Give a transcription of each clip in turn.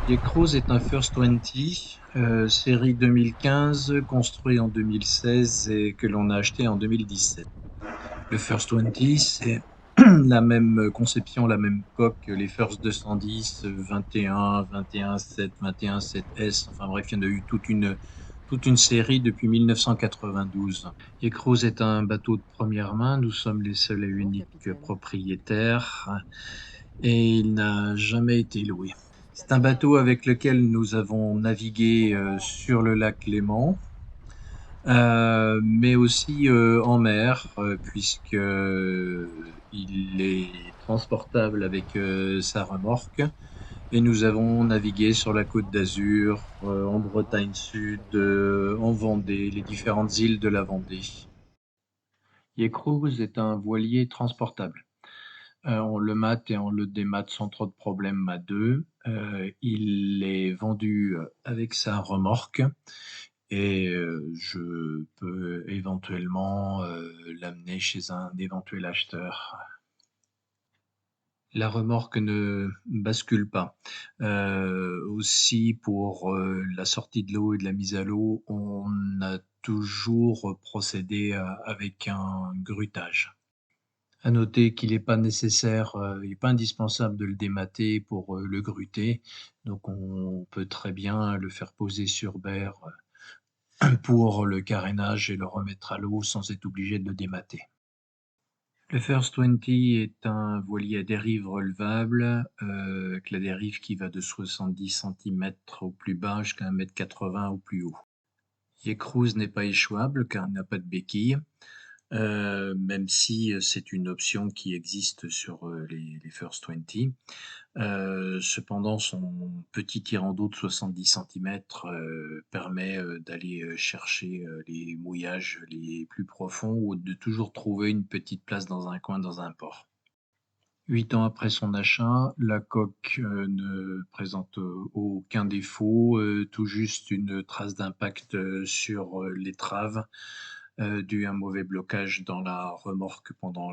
Yekrouz est un First 20, série 2015, construit en 2016 et que l'on a acheté en 2017. Le First 20, c'est la même conception, la même coque que les First 210, 21, 21.7, 21.7S, enfin bref, il y en a eu toute une série depuis 1992. Yekrouz est un bateau de première main, nous sommes les seuls et Bon, uniques capitaine. propriétaires et il n'a jamais été loué. C'est un bateau avec lequel nous avons navigué sur le lac Léman, mais aussi en mer, puisque il est transportable avec sa remorque. Et nous avons navigué sur la Côte d'Azur, en Bretagne Sud, en Vendée, les différentes îles de la Vendée. Yekrouz est un voilier transportable. On le mate et on le démate sans trop de problèmes à deux. Il est vendu avec sa remorque et je peux éventuellement l'amener chez un éventuel acheteur. La remorque ne bascule pas. Aussi pour la sortie de l'eau et de la mise à l'eau, on a toujours procédé avec un grutage. À noter qu'il n'est pas nécessaire, il n'est pas indispensable de le démater pour le gruter. Donc on peut très bien le faire poser sur berre pour le carénage et le remettre à l'eau sans être obligé de le démater. Le First 20 est un voilier à dérive relevable, avec la dérive qui va de 70 centimètres au plus bas jusqu'à 1,80 m au plus haut. Yekrouz n'est pas échouable car il n'a pas de béquille. Même si c'est une option qui existe sur les First 20. Cependant, son petit tirant d'eau de 70 centimètres permet d'aller chercher les mouillages les plus profonds ou de toujours trouver une petite place dans un coin dans un port. 8 ans après son achat, la coque ne présente aucun défaut, tout juste une trace d'impact sur l'étrave dû à un mauvais blocage dans la remorque pendant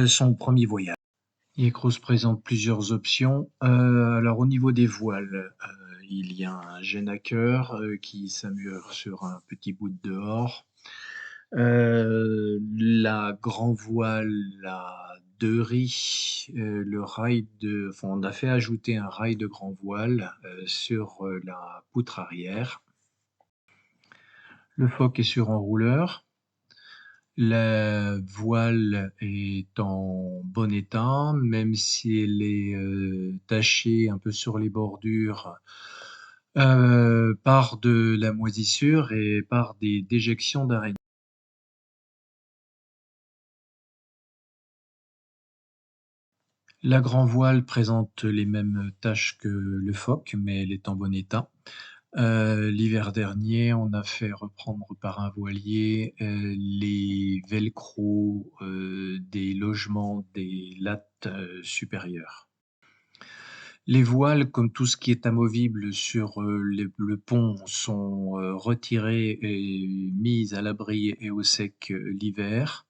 son premier voyage. Yekrouz présente plusieurs options. Alors au niveau des voiles, il y a un Genaker qui s'amure sur un petit bout de dehors. La grand voile à deux ris, le rail enfin, on a fait ajouter un rail de grand voile sur la poutre arrière. Le foc est sur enrouleur. La voile est en bon état, même si elle est tachée un peu sur les bordures par de la moisissure et par des déjections d'araignées. La grand voile présente les mêmes taches que le foc, mais elle est en bon état. L'hiver dernier, on a fait reprendre par un voilier les velcros des logements des lattes supérieures. Les voiles, comme tout ce qui est amovible sur le pont, sont retirés et mis à l'abri et au sec l'hiver.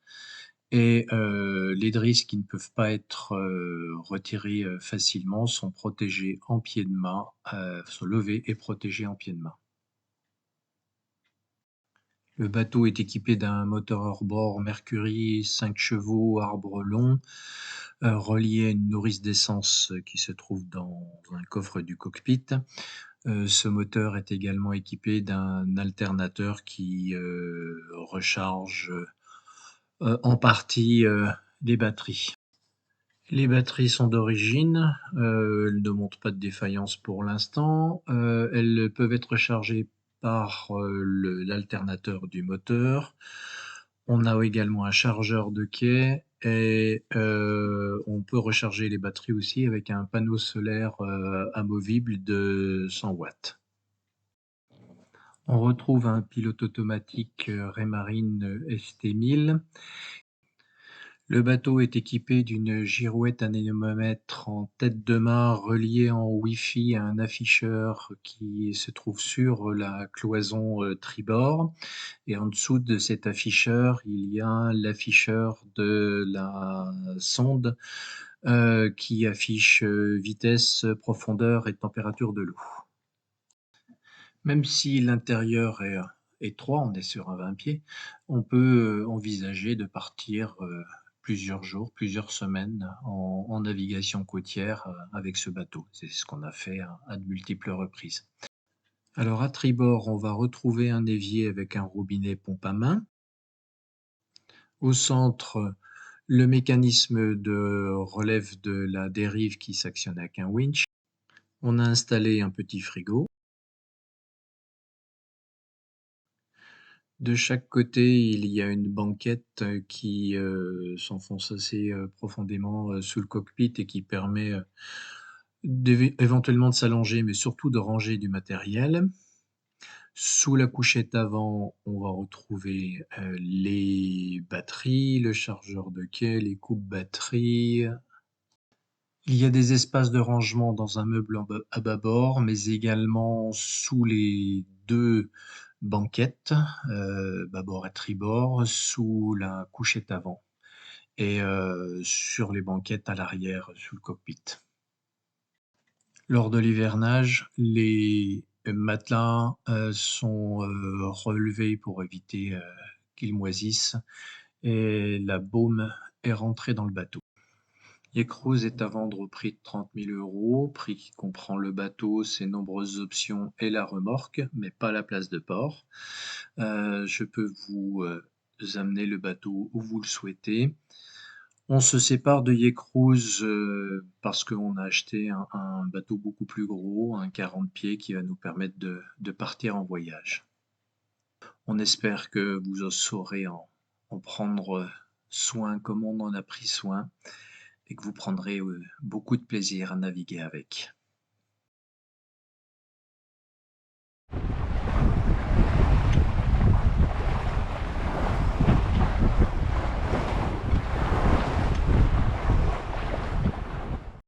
Et les drisses qui ne peuvent pas être retirées facilement sont protégées en pied de mât, sont levées et protégées en pied de mât. Le bateau est équipé d'un moteur hors-bord Mercury 5 chevaux arbre long, relié à une nourrice d'essence qui se trouve dans un coffre du cockpit. Ce moteur est également équipé d'un alternateur qui recharge en partie les batteries. Les batteries sont d'origine, elles ne montrent pas de défaillance pour l'instant. Elles peuvent être chargées par l'alternateur du moteur. On a également un chargeur de quai et on peut recharger les batteries aussi avec un panneau solaire amovible de 100 watts. On retrouve un pilote automatique Raymarine ST1000. Le bateau est équipé d'une girouette anémomètre en tête de mât reliée en Wi-Fi à un afficheur qui se trouve sur la cloison tribord. Et en dessous de cet afficheur, il y a l'afficheur de la sonde qui affiche, vitesse, profondeur et température de l'eau. Même si l'intérieur est, étroit, on est sur un 20 pieds, on peut, envisager de partir, plusieurs jours, plusieurs semaines en navigation côtière, avec ce bateau. C'est ce qu'on a fait à de multiples reprises. Alors à tribord, on va retrouver un évier avec un robinet pompe à main. Au centre, le mécanisme de relève de la dérive qui s'actionne avec un winch. On a installé un petit frigo. De chaque côté, il y a une banquette, qui, s'enfonce assez, profondément, sous le cockpit et qui permet, éventuellement de s'allonger, mais surtout de ranger du matériel. Sous la couchette avant, on va retrouver, les batteries, le chargeur de quai, les coupes batteries. Il y a des espaces de rangement dans un meuble à bâbord, mais également sous les 2 banquettes, bâbord et tribord, sous la couchette avant et sur les banquettes à l'arrière, sous le cockpit. Lors de l'hivernage, les matelas, sont, relevés pour éviter, qu'ils moisissent et la baume est rentrée dans le bateau. Yecruz est à vendre au prix de 30 000 €, prix qui comprend le bateau, ses nombreuses options et la remorque, mais pas la place de port. Je peux vous amener le bateau où vous le souhaitez. On se sépare de Yecruz parce qu'on a acheté un bateau beaucoup plus gros, un 40 pieds qui va nous permettre de partir en voyage. On espère que vous saurez en prendre soin comme on en a pris soin et que vous prendrez beaucoup de plaisir à naviguer avec.